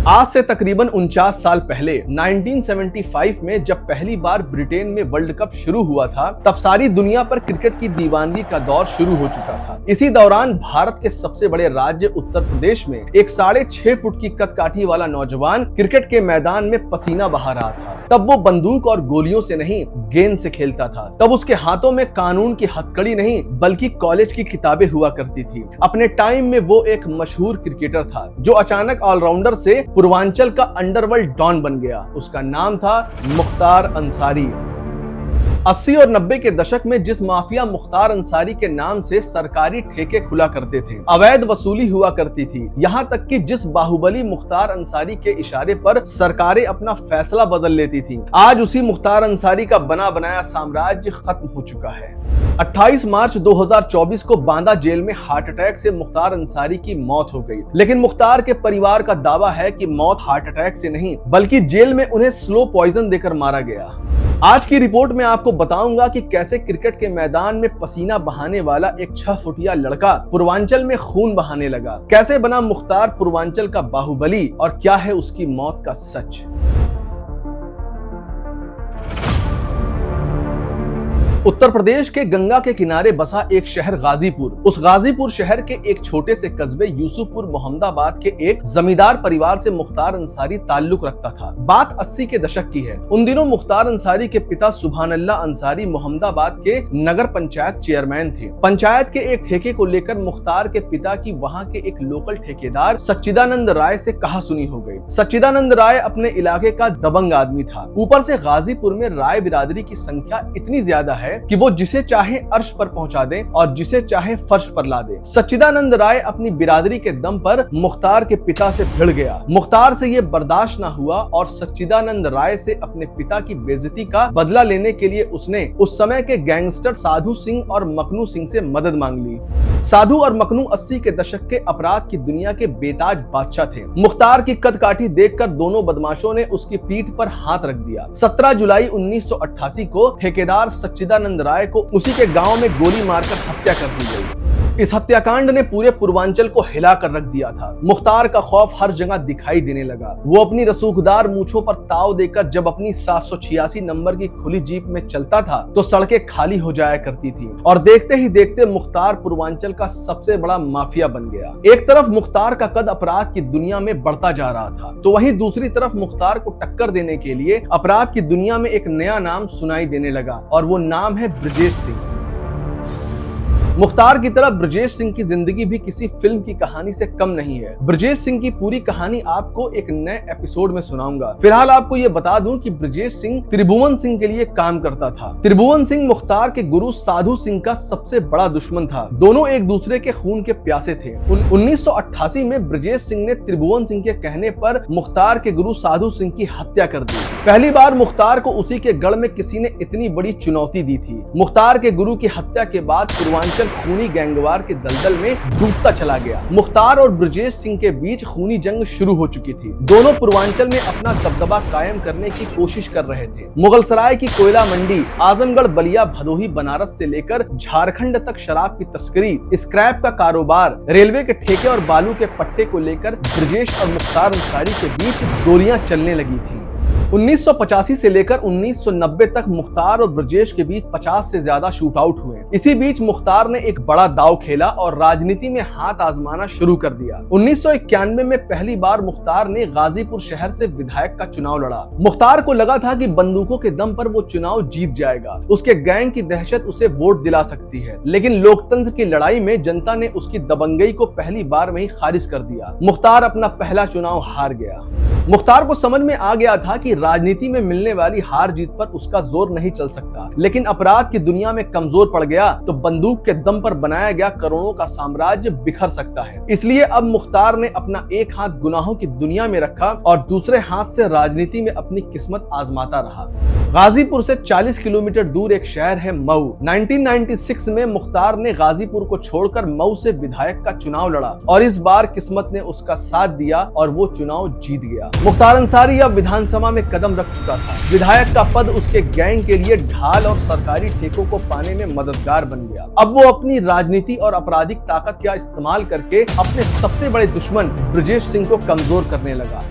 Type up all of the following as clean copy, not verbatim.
आज से तकरीबन 49 साल पहले 1975 में जब पहली बार ब्रिटेन में वर्ल्ड कप शुरू हुआ था, तब सारी दुनिया पर क्रिकेट की दीवानगी का दौर शुरू हो चुका था। इसी दौरान भारत के सबसे बड़े राज्य उत्तर प्रदेश में एक 6.5 फुट की कदकाठी वाला नौजवान क्रिकेट के मैदान में पसीना बहा रहा था। तब वो बंदूक और गोलियों से नहीं, गेंद से खेलता था। तब उसके हाथों में कानून की हथकड़ी नहीं, बल्कि कॉलेज की किताबें हुआ करती थी। अपने टाइम में वो एक मशहूर क्रिकेटर था जो अचानक ऑलराउंडर से पूर्वांचल का अंडरवर्ल्ड डॉन बन गया। उसका नाम था मुख्तार अंसारी। 80 और 90 के दशक में जिस माफिया मुख्तार अंसारी के नाम से सरकारी ठेके खुला करते थे, अवैध वसूली हुआ करती थी, यहाँ तक कि जिस बाहुबली मुख्तार अंसारी के इशारे पर सरकारें अपना फैसला बदल लेती थी, आज उसी मुख्तार अंसारी का बना बनाया साम्राज्य खत्म हो चुका है। 28 मार्च 2024 को बांदा जेल में हार्ट अटैक से मुख्तार अंसारी की मौत हो गई। लेकिन मुख्तार के परिवार का दावा है कि मौत हार्ट अटैक से नहीं, बल्कि जेल में उन्हें स्लो पॉइजन देकर मारा गया। आज की रिपोर्ट में आपको बताऊंगा कि कैसे क्रिकेट के मैदान में पसीना बहाने वाला एक 6 फुटिया लड़का पूर्वांचल में खून बहाने लगा, कैसे बना मुख्तार पूर्वांचल का बाहुबली और क्या है उसकी मौत का सच। उत्तर प्रदेश के गंगा के किनारे बसा एक शहर गाजीपुर। उस गाजीपुर शहर के एक छोटे से कस्बे यूसुफपुर मोहम्मदाबाद के एक जमींदार परिवार से मुख्तार अंसारी ताल्लुक रखता था। बात 80 के दशक की है। उन दिनों मुख्तार अंसारी के पिता सुभानअल्लाह अंसारी मोहम्मदाबाद के नगर पंचायत चेयरमैन थे। पंचायत के एक ठेके को लेकर मुख्तार के पिता की वहाँ के एक लोकल ठेकेदार सच्चिदानंद राय से कहासुनी हो गई। सच्चिदानंद राय अपने इलाके का दबंग आदमी था। ऊपर से गाजीपुर में राय बिरादरी की संख्या इतनी ज्यादा है कि वो जिसे चाहे अर्श पर पहुंचा दे और जिसे चाहे फर्श पर ला दे। सच्चिदानंद राय अपनी बिरादरी के दम पर मुख्तार के पिता से भिड़ गया। मुख्तार से ये बर्दाश्त ना हुआ और सच्चिदानंद राय से अपने पिता की बेइज्जती का बदला लेने के लिए उसने उस समय के गैंगस्टर साधु सिंह और मखनू सिंह से मदद मांग ली। साधु और मखनू 80 के दशक के अपराध की दुनिया के बेताज बादशाह थे। मुख्तार की कदकाठी देखकर दोनों बदमाशों ने उसकी पीठ पर हाथ रख दिया। 17 जुलाई 1988 को ठेकेदार सच्चिदानंद राय को उसी के गांव में गोली मारकर हत्या कर दी गई। इस हत्याकांड ने पूरे पूर्वांचल को हिला कर रख दिया था। मुख्तार का खौफ हर जगह दिखाई देने लगा। वो अपनी रसूखदार मूंछों पर ताव देकर जब अपनी 786 नंबर की खुली जीप में चलता था तो सड़कें खाली हो जाया करती थी और देखते ही देखते मुख्तार पूर्वांचल का सबसे बड़ा माफिया बन गया। एक तरफ मुख्तार का कद अपराध की दुनिया में बढ़ता जा रहा था, तो वहीं दूसरी तरफ मुख्तार को टक्कर देने के लिए अपराध की दुनिया में एक नया नाम सुनाई देने लगा और वो नाम है ब्रजेश सिंह। मुख्तार की तरह ब्रजेश सिंह की जिंदगी भी किसी फिल्म की कहानी से कम नहीं है। ब्रजेश सिंह की पूरी कहानी आपको एक नए एपिसोड में सुनाऊंगा। फिलहाल आपको ये बता दूं कि ब्रजेश सिंह त्रिभुवन सिंह के लिए काम करता था। त्रिभुवन सिंह मुख्तार के गुरु साधु सिंह का सबसे बड़ा दुश्मन था। दोनों एक दूसरे के खून के प्यासे थे। 1988 में ब्रजेश सिंह ने त्रिभुवन सिंह के कहने पर मुख्तार के गुरु साधु सिंह की हत्या कर दी। पहली बार मुख्तार को उसी के गढ़ में किसी ने इतनी बड़ी चुनौती दी थी। मुख्तार के गुरु की हत्या के बाद पूर्वांचल खूनी गैंगवार के दलदल में डूबता चला गया। मुख्तार और ब्रजेश सिंह के बीच खूनी जंग शुरू हो चुकी थी। दोनों पूर्वांचल में अपना दबदबा कायम करने की कोशिश कर रहे थे। मुगलसराय की कोयला मंडी, आजमगढ़, बलिया, भदोही, बनारस से लेकर झारखंड तक शराब की तस्करी, स्क्रैप का कारोबार, रेलवे के ठेके और बालू के पट्टे को लेकर ब्रजेश और मुख्तार अंसारी के बीच गोलियां चलने लगी थी। 1985 से लेकर 1990 तक मुख्तार और ब्रजेश के बीच 50 से ज्यादा शूट आउट हुए। इसी बीच मुख्तार ने एक बड़ा दांव खेला और राजनीति में हाथ आजमाना शुरू कर दिया। 1991 में पहली बार मुख्तार ने गाजीपुर शहर से विधायक का चुनाव लड़ा। मुख्तार को लगा था कि बंदूकों के दम पर वो चुनाव जीत जाएगा। उसके गैंग की दहशत उसे वोट दिला सकती है, लेकिन लोकतंत्र की लड़ाई में जनता ने उसकी दबंगई को पहली बार में ही खारिज कर दिया। मुख्तार अपना पहला चुनाव हार गया। मुख्तार को समझ में आ गया था कि राजनीति में मिलने वाली हार जीत पर उसका जोर नहीं चल सकता, लेकिन अपराध की दुनिया में कमजोर पड़ गया तो बंदूक के दम पर बनाया गया करोड़ों का साम्राज्य बिखर सकता है। इसलिए अब मुख्तार ने अपना एक हाथ गुनाहों की दुनिया में रखा और दूसरे हाथ से राजनीति में अपनी किस्मत आजमाता रहा। गाजीपुर से 40 किलोमीटर दूर एक शहर है मऊ। 1996 में मुख्तार ने गाजीपुर को छोड़कर मऊ से विधायक का चुनाव लड़ा और इस बार किस्मत ने उसका साथ दिया और वो चुनाव जीत गया। मुख्तार अंसारी अब विधानसभा में कदम रख चुका था। विधायक का पद उसके गैंग के लिए ढाल और सरकारी ठेकों को पाने में मददगार बन गया। अब वो अपनी राजनीति और आपराधिक ताकत का इस्तेमाल करके अपने सबसे बड़े दुश्मन ब्रजेश सिंह को कमजोर करने लगा।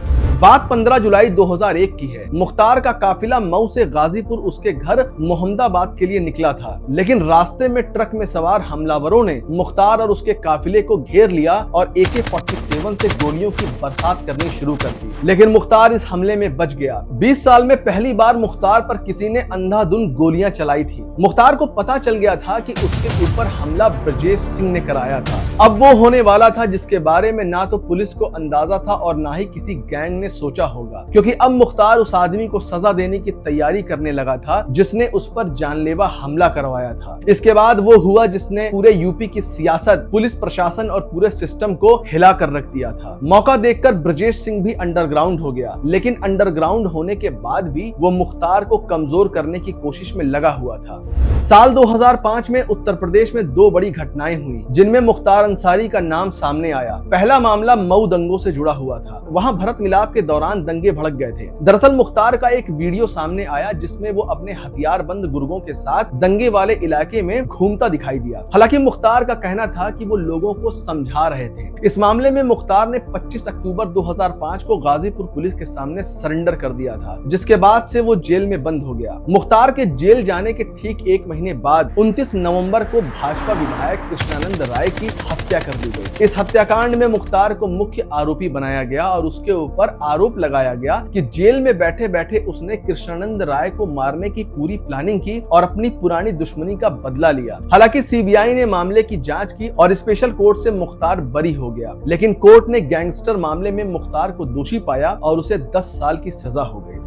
बात 15 जुलाई 2001 की है। मुख्तार का काफिला मऊ से गाजीपुर उसके घर मोहम्मदाबाद के लिए निकला था, लेकिन रास्ते में ट्रक में सवार हमलावरों ने मुख्तार और उसके काफिले को घेर लिया और AK-47 से गोलियों की बरसात करनी शुरू कर दी। लेकिन मुख्तार इस हमले में बच गया। 20 साल में पहली बार मुख्तार पर किसी ने अंधाधुंध गोलियां चलाई थी। मुख्तार को पता चल गया था कि उसके ऊपर हमला ब्रजेश सिंह ने कराया था। अब वो होने वाला था जिसके बारे में ना तो पुलिस को अंदाजा था और ना ही किसी गैंग ने सोचा होगा, क्योंकि अब मुख्तार उस आदमी को सजा देने की तैयारी करने लगा था जिसने उस पर जानलेवा हमला करवाया था। इसके बाद वो हुआ जिसने पूरे यूपी की सियासत, पुलिस प्रशासन और पूरे सिस्टम को हिला कर रख दिया था। मौका देखकर ब्रजेश सिंह भी अंडरग्राउंड हो गया, लेकिन अंडरग्राउंड होने के बाद भी वो मुख्तार को कमजोर करने की कोशिश में लगा हुआ था। साल 2005 में उत्तर प्रदेश में 2 बड़ी घटनाएं हुई जिनमें मुख्तार अंसारी का नाम सामने आया। पहला मामला मऊ दंगों से जुड़ा हुआ था। वहां भरत मिलाप के दौरान दंगे भड़क गए थे। दरअसल मुख्तार का एक वीडियो सामने आया जिसमें वो अपने हथियारबंद गुर्गों के साथ दंगे वाले इलाके में घूमता दिखाई दिया। हालांकि मुख्तार का कहना था कि वो लोगों को समझा रहे थे। इस मामले में मुख्तार ने 25 अक्टूबर 2005 को गाजीपुर पुलिस के सामने सरेंडर कर दिया था, जिसके बाद से वो जेल में बंद हो गया। मुख्तार के जेल जाने के ठीक 1 महीने बाद 29 नवंबर को भाजपा विधायक कृष्णानंद राय की हत्या कर दी गई। इस हत्याकांड में मुख्तार को मुख्य आरोपी बनाया गया और उसके ऊपर आरोप लगाया गया कि जेल में बैठे बैठे उसने कृष्णानंद राय को मारने की पूरी प्लानिंग की और अपनी पुरानी दुश्मनी का बदला लिया। हालांकि सीबीआई ने मामले की जांच की और स्पेशल कोर्ट से मुख्तार बरी हो गया, लेकिन कोर्ट ने गैंगस्टर मामले में मुख्तार को दोषी पाया और उसे 10 साल की सजा हो गई।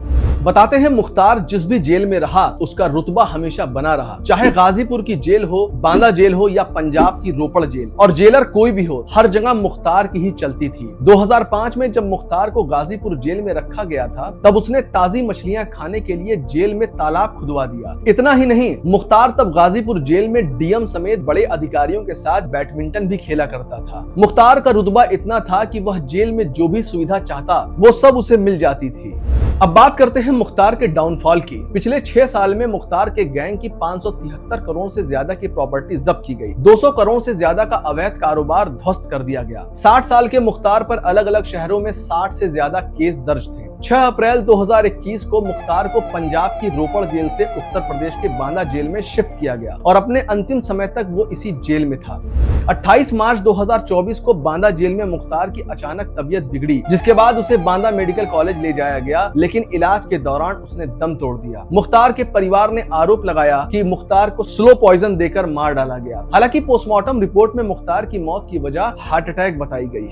बताते हैं मुख्तार जिस भी जेल में रहा उसका रुतबा हमेशा बना रहा, चाहे गाजीपुर की जेल हो, बांदा जेल हो या पंजाब की रोपड़ जेल, और जेलर कोई भी हो, हर जगह मुख्तार की ही चलती थी। 2005 में जब मुख्तार को गाजीपुर जेल में रखा गया था तब उसने ताजी मछलियां खाने के लिए जेल में तालाब खुदवा दिया। इतना ही नहीं, मुख्तार तब गाजीपुर जेल में डीएम समेत बड़े अधिकारियों के साथ बैडमिंटन भी खेला करता था। मुख्तार का रुतबा इतना था कि वह जेल में जो भी सुविधा चाहता वो सब उसे मिल जाती थी। अब बात करते हैं मुख्तार के डाउनफॉल की। पिछले 6 साल में मुख्तार के गैंग की 573 करोड़ से ज्यादा की प्रॉपर्टी जब्त की गई। 200 करोड़ से ज्यादा का अवैध कारोबार ध्वस्त कर दिया गया। 60 साल के मुख्तार पर अलग अलग शहरों में 60 से ज्यादा केस दर्ज थे। 6 अप्रैल 2021 को मुख्तार को पंजाब की रोपड़ जेल से उत्तर प्रदेश के बांदा जेल में शिफ्ट किया गया और अपने अंतिम समय तक वो इसी जेल में था। 28 मार्च 2024 को बांदा जेल में मुख्तार की अचानक तबीयत बिगड़ी, जिसके बाद उसे बांदा मेडिकल कॉलेज ले जाया गया, लेकिन इलाज के दौरान उसने दम तोड़ दिया। मुख्तार के परिवार ने आरोप लगाया कि मुख्तार को स्लो पॉइजन देकर मार डाला गया। हालांकि पोस्टमार्टम रिपोर्ट में मुख्तार की मौत की वजह हार्ट अटैक बताई गई।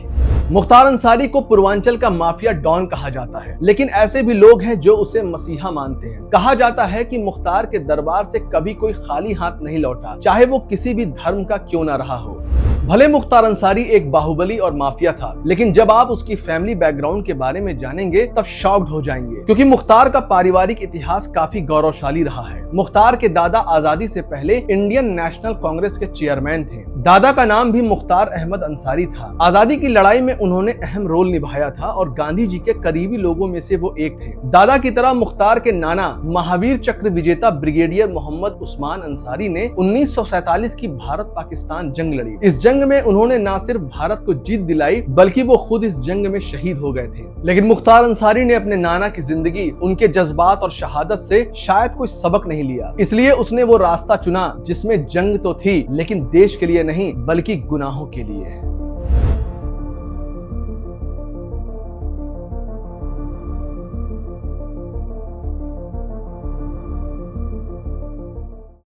मुख्तार अंसारी को पूर्वांचल का माफिया डॉन कहा जाता है, लेकिन ऐसे भी लोग हैं जो उसे मसीहा मानते हैं। कहा जाता है कि मुख्तार के दरबार से कभी कोई खाली हाथ नहीं लौटा, चाहे वो किसी भी धर्म का क्यों ना रहा हो। भले मुख्तार अंसारी एक बाहुबली और माफिया था, लेकिन जब आप उसकी फैमिली बैकग्राउंड के बारे में जानेंगे तब शॉक्ड हो जाएंगे, क्योंकि मुख्तार का पारिवारिक इतिहास काफी गौरवशाली रहा है। मुख्तार के दादा आजादी से पहले इंडियन नेशनल कांग्रेस के चेयरमैन थे। दादा का नाम भी मुख्तार अहमद अंसारी था। आजादी की लड़ाई में उन्होंने अहम रोल निभाया था और गांधी जी के करीबी लोगों में से वो एक थे। दादा की तरह मुख्तार के नाना महावीर चक्र विजेता ब्रिगेडियर मोहम्मद उस्मान अंसारी ने 1947 की भारत पाकिस्तान जंग लड़ी। इस जंग में उन्होंने न सिर्फ भारत को जीत दिलाई बल्कि वो खुद इस जंग में शहीद हो गए थे। लेकिन मुख्तार अंसारी ने अपने नाना की जिंदगी, उनके जज्बात और शहादत से शायद कोई सबक नहीं लिया, इसलिए उसने वो रास्ता चुना जिसमें जंग तो थी लेकिन देश के लिए नहीं बल्कि गुनाहों के लिए।